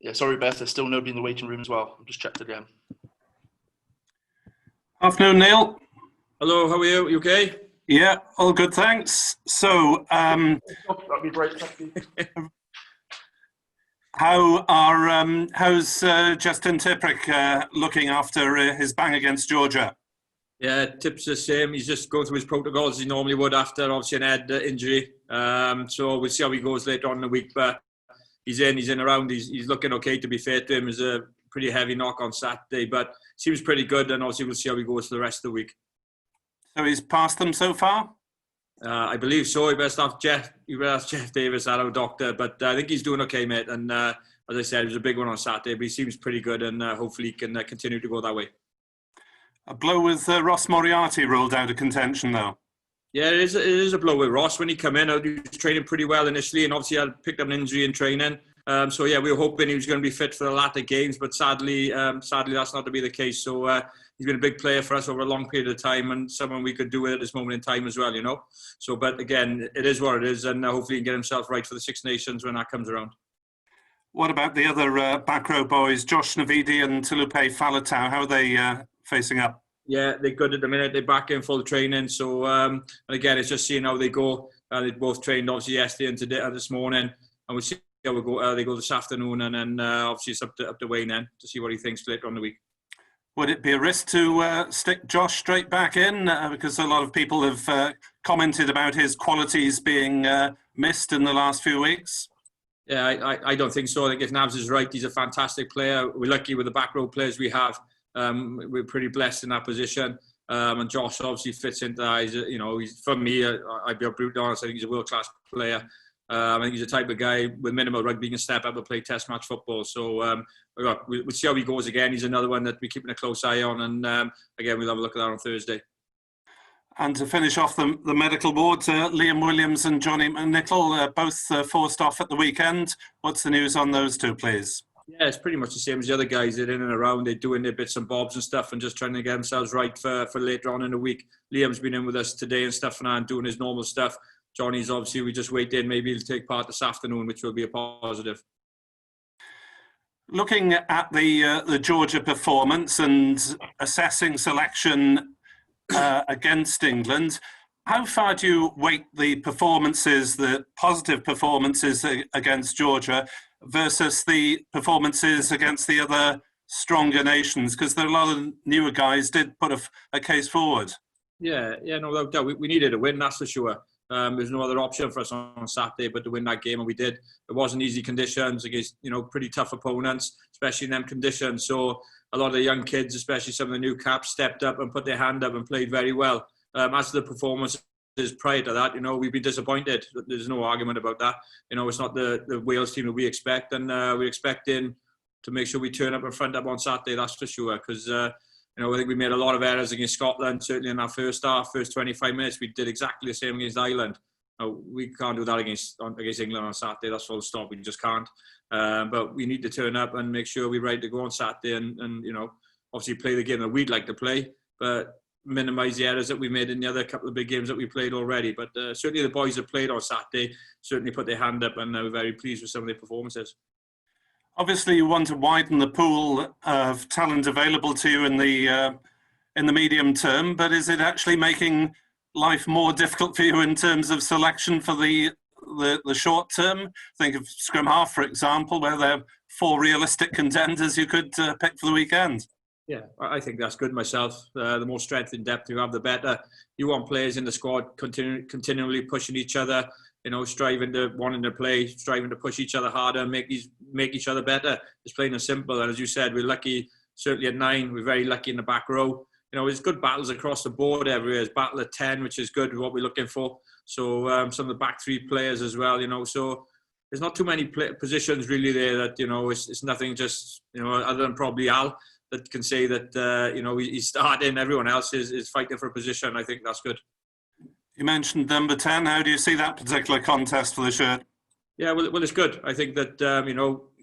Yeah, sorry, Beth. There's still nobody in the waiting room as well. I've just checked again. Afternoon, Neil. Hello, how are you? You okay? Yeah, all good, thanks. So, That'd be great. Thank you. how's Justin Tipuric looking after his bang against Georgia? Yeah, Tip's the same. He's just going through his protocols as he normally would after obviously an head injury. So we'll see how he goes later on in the week. But he's in around. He's looking okay, to be fair to him. It was a pretty heavy knock on Saturday, but seems pretty good. And obviously we'll see how he goes for the rest of the week. So he's passed them so far? I believe so. You better ask Jeff Davis, our doctor. But I think he's doing okay, mate. And as I said, it was a big one on Saturday, but he seems pretty good. And hopefully he can continue to go that way. A blow with Ross Moriarty ruled out of contention, though. Yeah, it is a blow with Ross. When he came in, he was training pretty well initially, and obviously had picked up an injury in training. So yeah, we were hoping he was going to be fit for the latter games, but sadly that's not to be the case. So he's been a big player for us over a long period of time, and someone we could do with at this moment in time as well, you know. So, but again, it is what it is, and hopefully he can get himself right for the Six Nations when that comes around. What about the other back row boys, Josh Navidi and Tulupe Falatau? How are they facing up? Yeah, they're good at the minute. They're back in full training. So, and again, it's just seeing how they go. They both trained obviously yesterday and today, this morning, and we'll see how we go. They go this afternoon, and then obviously it's up to Wayne then to see what he thinks later on in the week. Would it be a risk to stick Josh straight back in? Because a lot of people have commented about his qualities being missed in the last few weeks. Yeah, I don't think so. I think if Nabs is right, he's a fantastic player. We're lucky with the back row players we have. We're pretty blessed in that position, and Josh obviously fits into that. He's for me. I'd be brutally honest. I think he's a world-class player. I think he's the type of guy with minimal rugby can step up and play Test match football. So we'll see how he goes again. He's another one that we're keeping a close eye on, and again we'll have a look at that on Thursday. And to finish off the medical board, Liam Williams and Johnny McNichol both forced off at the weekend. What's the news on those two, please? Yeah, it's pretty much the same as the other guys. They're in and around. They're doing their bits and bobs and stuff and just trying to get themselves right for later on in the week. Liam's been in with us today and stuff and doing his normal stuff. Johnny's obviously, we just wait in. Maybe he'll take part this afternoon, which will be a positive. Looking at the Georgia performance and assessing selection against England, how far do you weight the performances, the positive performances against Georgia versus the performances against the other stronger nations? Because there are a lot of newer guys did put a case forward. Yeah, no doubt. We needed a win, that's for sure. There's no other option for us on Saturday but to win that game, and we did. It wasn't easy conditions against, pretty tough opponents, especially in them conditions. So a lot of the young kids, especially some of the new caps, stepped up and put their hand up and played very well. As to the performances prior to that, we've been disappointed. There's no argument about that. It's not the Wales team that we expect, and we're expecting to make sure we turn up and front up on Saturday, that's for sure. Because I think we made a lot of errors against Scotland, certainly in our first half, first 25 minutes. We did exactly the same against Ireland. We can't do that against England on Saturday. That's full stop. We just can't. But we need to turn up and make sure we're ready to go on Saturday and obviously play the game that we'd like to play, but minimise the errors that we made in the other couple of big games that we played already. But certainly the boys that played on Saturday certainly put their hand up, and we're very pleased with some of their performances. Obviously, you want to widen the pool of talent available to you in the medium term, but is it actually making life more difficult for you in terms of selection for the short term? Think of scrum half, for example, where there are 4 realistic contenders you could pick for the weekend. Yeah, I think that's good myself. The more strength and depth you have, the better. You want players in the squad continually pushing each other, striving to wanting to play, striving to push each other harder, make each other better. It's plain and simple. And as you said, we're lucky. Certainly at 9, we're very lucky in the back row. There's good battles across the board everywhere. There's battle at 10, which is good, what we're looking for. So some of the back 3 players as well. So there's not too many positions really there that it's nothing. Just other than probably Al, that can say that he's starting. Everyone else is fighting for a position. I think that's good. You mentioned number 10. How do you see that particular contest for the shirt? Yeah, well, it's good. I think that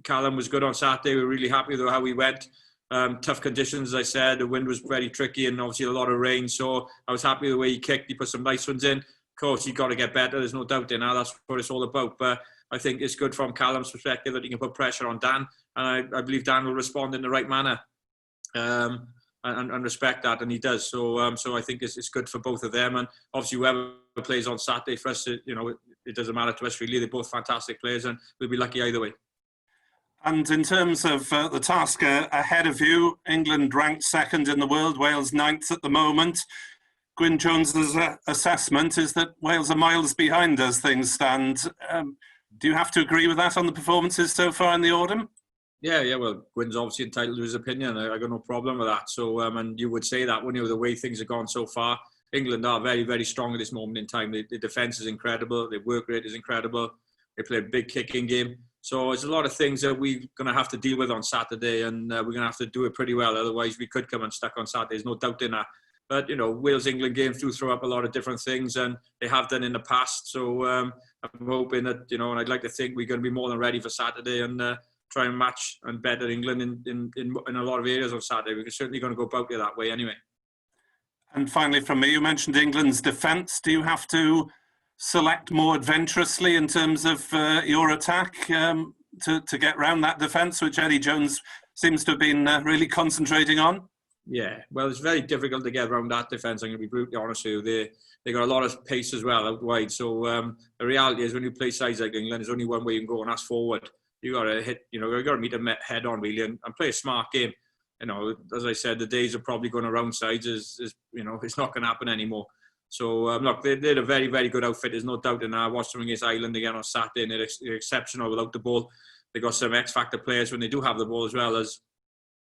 Callum was good on Saturday. We're really happy with how he went. Tough conditions, as I said. The wind was very tricky, and obviously a lot of rain. So I was happy with the way he kicked. He put some nice ones in. Of course, he's got to get better. There's no doubt in that. That's what it's all about. But I think it's good from Callum's perspective that he can put pressure on Dan, and I believe Dan will respond in the right manner. And respect that, and he does. So I think it's good for both of them, and obviously whoever plays on Saturday for us, it doesn't matter to us really. They're both fantastic players, and we'll be lucky either way. And in terms of the task ahead of you, England ranked second in the world, Wales ninth at the moment. Gwyn Jones's assessment is that Wales are miles behind as things stand. Do you have to agree with that on the performances so far in the autumn? Yeah. Well, Gwyn's obviously entitled to his opinion. I got no problem with that. So, and you would say that, wouldn't you, the way things have gone so far. England are very, very strong at this moment in time. The defence is incredible. Their work rate is incredible. They play a big kicking game. So there's a lot of things that we're going to have to deal with on Saturday, and we're going to have to do it pretty well. Otherwise, we could come unstuck on Saturday. There's no doubt in that. But, Wales-England games do throw up a lot of different things, and they have done in the past. So I'm hoping that, and I'd like to think we're going to be more than ready for Saturday and try and match and better England in a lot of areas on Saturday. We're certainly going to go about it that way anyway. And finally, from me, you mentioned England's defence. Do you have to select more adventurously in terms of your attack to get round that defence, which Eddie Jones seems to have been really concentrating on? Yeah, well, it's very difficult to get around that defence. I'm going to be brutally honest with you. They got a lot of pace as well out wide. So the reality is, when you play sides like England, there's only one way you can go, and that's forward. You got to hit, you got to meet them head on really, and play a smart game. As I said, the days of probably going around sides is it's not going to happen anymore. So look, they're a very, very good outfit. There's no doubt in that. I watched them against Ireland again on Saturday, and they're exceptional without the ball. They got some X-factor players when they do have the ball as well, as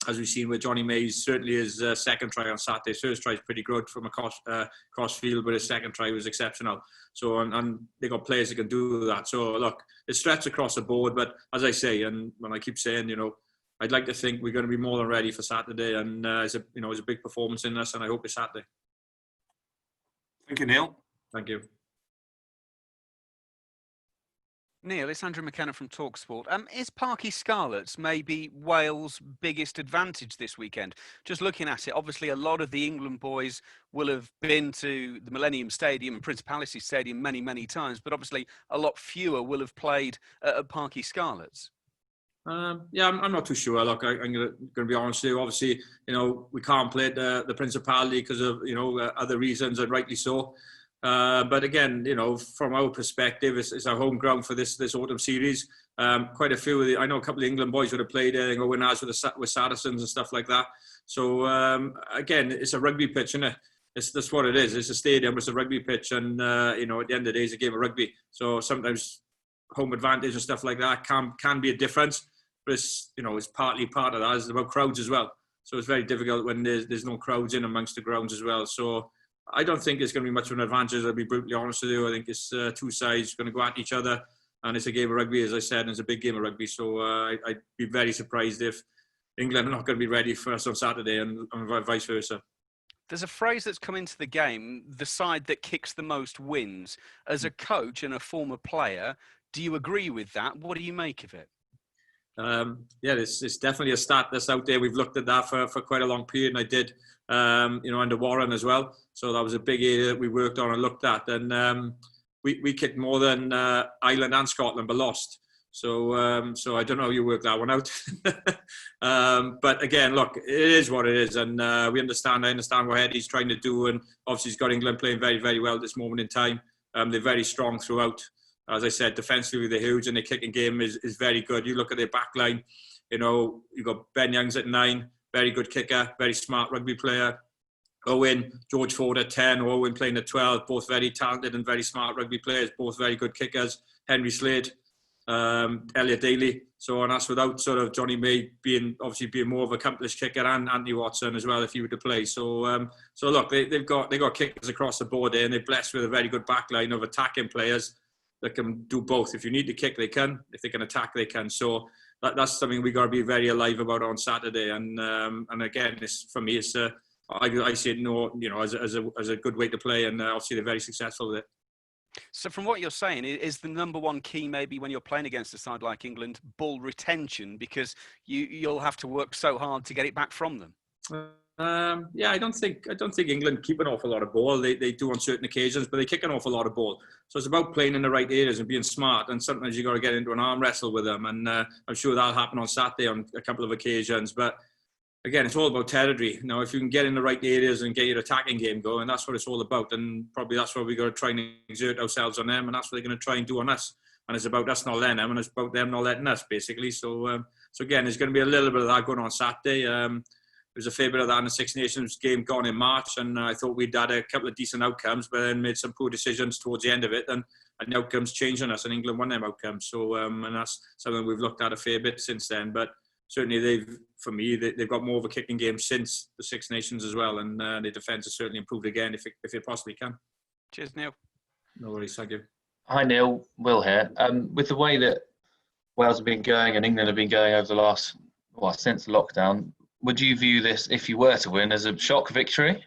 we've seen with Johnny Mays. Certainly his second try on Saturday. His first try is pretty good from a cross field, but his second try was exceptional. So, and they got players that can do that. So, look, it's stretched across the board. But as I say, and when I keep saying, I'd like to think we're going to be more than ready for Saturday. And it's a big performance in us, and I hope it's Saturday. Thank you, Neil. Thank you. Neil, it's Andrew McKenna from TalkSport. Is Parky Scarlets maybe Wales' biggest advantage this weekend? Just looking at it, obviously a lot of the England boys will have been to the Millennium Stadium and Principality Stadium many, many times, but obviously a lot fewer will have played at Parky Scarlets. I'm not too sure. Look, I'm going to be honest with you. Obviously, we can't play at the Principality because of, other reasons, and rightly so. But again, from our perspective, it's our home ground for this autumn series. Quite a few I know a couple of England boys would have played there, winners with Saracens and stuff like that. So again, it's a rugby pitch, isn't it? That's what it is. It's a stadium, it's a rugby pitch, and at the end of the day, it's a game of rugby. So sometimes home advantage and stuff like that can be a difference, but it's partly part of that. It's about crowds as well. So it's very difficult when there's no crowds in amongst the grounds as well. So I don't think it's going to be much of an advantage, I'll be brutally honest with you. I think it's two sides going to go at each other, and it's a game of rugby, as I said, and it's a big game of rugby. So I'd be very surprised if England are not going to be ready for us on Saturday, and vice versa. There's a phrase that's come into the game, the side that kicks the most wins. As a coach and a former player, do you agree with that? What do you make of it? It's definitely a stat that's out there. We've looked at that for quite a long period, and I did, under Warren as well. So that was a big area that we worked on and looked at. And we kicked more than Ireland and Scotland, but lost. So I don't know how you work that one out. But again, look, it is what it is, and I understand what Eddie's trying to do, and obviously he's got England playing very, very well at this moment in time. They're very strong throughout. As I said, defensively they're huge, and their kicking game is very good. You look at their back line, you've got Ben Youngs at 9, very good kicker, very smart rugby player. Owen, George Ford at 10, Owen playing at 12, both very talented and very smart rugby players, both very good kickers. Henry Slade, Elliot Daly. So, and that's without sort of Johnny May being more of an accomplished kicker, and Anthony Watson as well if he were to play. So look, they've got kickers across the board there, and they're blessed with a very good back line of attacking players that can do both. If you need to kick, they can. If they can attack, they can. So that's something we got to be very alive about on Saturday. And again, for me, it's I see it as a good way to play, and obviously they're very successful with it. So from what you're saying, is the number one key maybe when you're playing against a side like England, ball retention, because you'll have to work so hard to get it back from them? Yeah, I don't think England keep an awful lot of ball. They do on certain occasions, but they kick an awful lot of ball. So it's about playing in the right areas and being smart. And sometimes you got to get into an arm wrestle with them. And I'm sure that'll happen on Saturday on a couple of occasions. But again, it's all about territory. You know, if you can get in the right areas and get your attacking game going, that's what it's all about. And probably that's what we got to try and exert ourselves on them. And that's what they're going to try and do on us. And it's about us not letting them, and it's about them not letting us, basically. So again, there's going to be a little bit of that going on Saturday. There was a fair bit of that in the Six Nations game gone in March, and I thought we'd had a couple of decent outcomes, but then made some poor decisions towards the end of it, and the outcomes changed on us, and England won them outcomes. So, and that's something we've looked at a fair bit since then. But certainly, they've got more of a kicking game since the Six Nations as well, and their defence has certainly improved again if it possibly can. Cheers, Neil. No worries, thank you. Hi Neil, Will here. With the way that Wales have been going and England have been going over the last, since lockdown, would you view this, if you were to win, as a shock victory?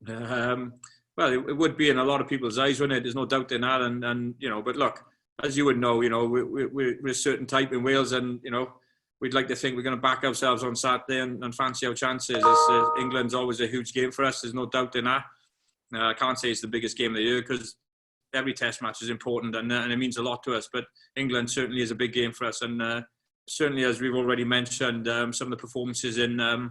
Well, it would be in a lot of people's eyes, wouldn't it? There's no doubt in that. And you know, but look, as you would know, you know, we're a certain type in Wales, and you know, we'd like to think we're going to back ourselves on Saturday and fancy our chances. England's always a huge game for us. There's no doubt in that. I can't say it's the biggest game of the year because every test match is important and it means a lot to us. But England certainly is a big game for us, and certainly, as we've already mentioned, some of the performances in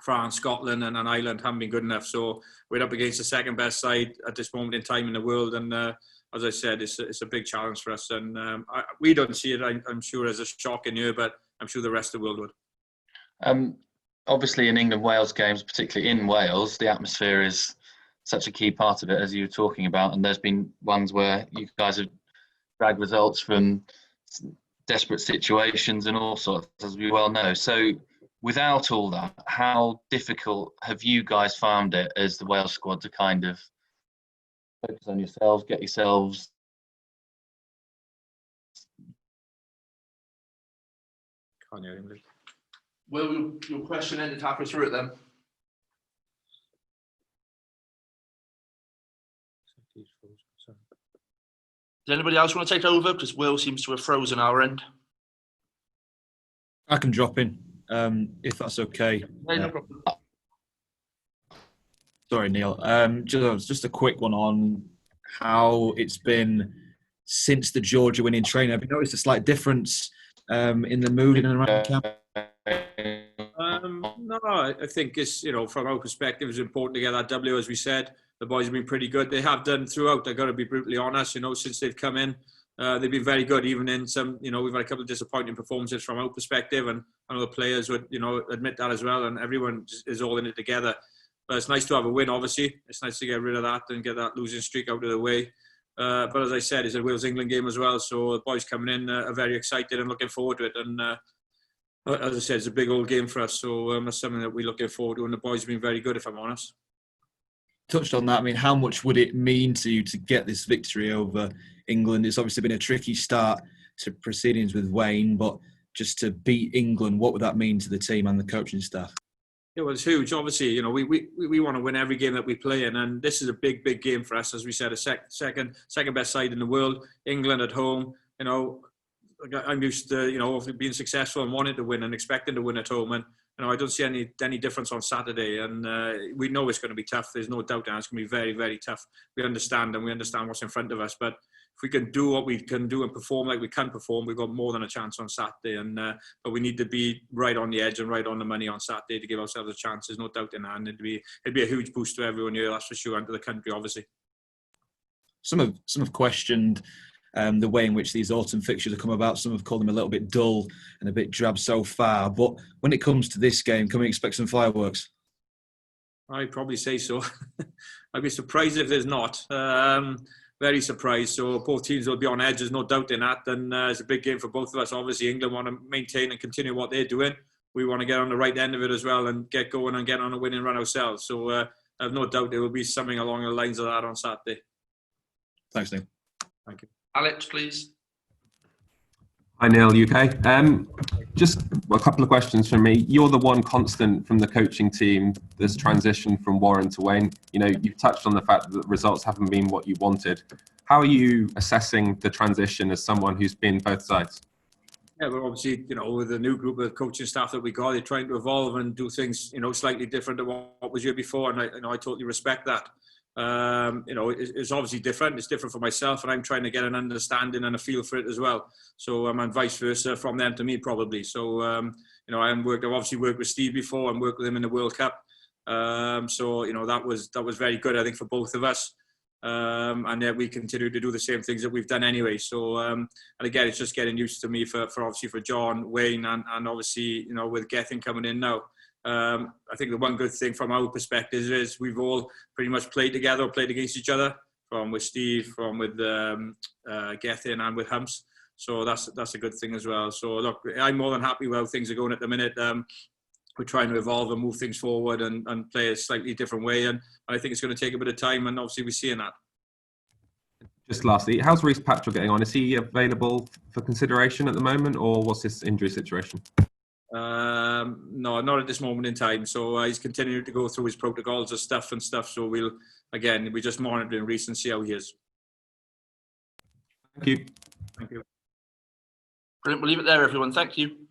France, Scotland and Ireland haven't been good enough. So we're up against the second best side at this moment in time in the world. And as I said, it's a big challenge for us. And we don't see it, I'm sure, as a shock in here, but I'm sure the rest of the world would. Obviously, in England-Wales games, particularly in Wales, the atmosphere is such a key part of it, as you were talking about. And there's been ones where you guys have dragged results from desperate situations and all sorts, as we well know. So without all that, how difficult have you guys found it as the Wales squad to kind of focus on yourselves, get yourselves? Can't hear him, Luke. Will, your question ended halfway through it then? Does anybody else want to take over? Because Will seems to have frozen our end. I can drop in, if that's okay. No problem. Sorry, Neil. Just a quick one on how it's been since the Georgia win in training. Have you noticed a slight difference in the mood in and around camp? No, I think it's, you know, from our perspective, it's important to get that W, as we said. The boys have been pretty good. They have done throughout, I've got to be brutally honest, you know, since they've come in. They've been very good, even in some, you know, we've had a couple of disappointing performances from our perspective, and I know the players would, you know, admit that as well, and everyone is all in it together. But it's nice to have a win, obviously. It's nice to get rid of that and get that losing streak out of the way. But as I said, it's a Wales-England game as well, so the boys coming in are very excited and looking forward to it. And as I said, it's a big old game for us, so that's something that we're looking forward to, and the boys have been very good, if I'm honest. Touched on that. I mean, how much would it mean to you to get this victory over England? It's obviously been a tricky start to proceedings with Wayne, but just to beat England, what would that mean to the team and the coaching staff? It was huge. Obviously, you know, we want to win every game that we play in, and this is a big game for us. As we said, a second best side in the world. England at home. You know, I'm used to, you know, being successful and wanting to win and expecting to win at home, and you know, I don't see any difference on Saturday. And we know it's going to be tough. There's no doubt that it's going to be very, very tough. We understand what's in front of us, but if we can do what we can do and perform like we can perform, we've got more than a chance on Saturday. And but we need to be right on the edge and right on the money on Saturday to give ourselves a chance. There's no doubt in that. And it'd be a huge boost to everyone here, that's for sure, and to the country, obviously. Some have questioned the way in which these autumn fixtures have come about. Some have called them a little bit dull and a bit drab so far. But when it comes to this game, can we expect some fireworks? I'd probably say so. I'd be surprised if there's not. Very surprised. So both teams will be on edge. There's no doubt in that. And it's a big game for both of us. Obviously, England want to maintain and continue what they're doing. We want to get on the right end of it as well and get going and get on a winning run ourselves. So I have no doubt there will be something along the lines of that on Saturday. Thanks, Neil. Thank you. Alex, please. Hi, Neil, UK. Just a couple of questions from me. You're the one constant from the coaching team, this transition from Warren to Wayne. You know, you've touched on the fact that the results haven't been what you wanted. How are you assessing the transition as someone who's been both sides? Yeah, but obviously, with the new group of coaching staff that we got, they're trying to evolve and do things, slightly different to what was here before, and I totally respect that. It's obviously different. It's different for myself, and I'm trying to get an understanding and a feel for it as well. So, and vice versa from them to me probably. So, I've obviously worked with Steve before and worked with him in the World Cup. That was very good, I think, for both of us. And yet we continue to do the same things that we've done anyway. So, and again, it's just getting used to me for obviously for John, Wayne, and obviously, with Gethin coming in now. I think the one good thing from our perspective is we've all pretty much played together, or played against each other, from with Steve, from with Gethin, and with Humps. So that's a good thing as well. So look, I'm more than happy with how things are going at the minute. We're trying to evolve and move things forward and play a slightly different way. And I think it's going to take a bit of time, and obviously we're seeing that. Just lastly, how's Reece Patrick getting on? Is he available for consideration at the moment, or what's his injury situation? No, not at this moment in time. So he's continuing to go through his protocols of stuff. So we're just monitoring Reece and see how he is. Thank you. Thank you. Brilliant. We'll leave it there, everyone. Thank you.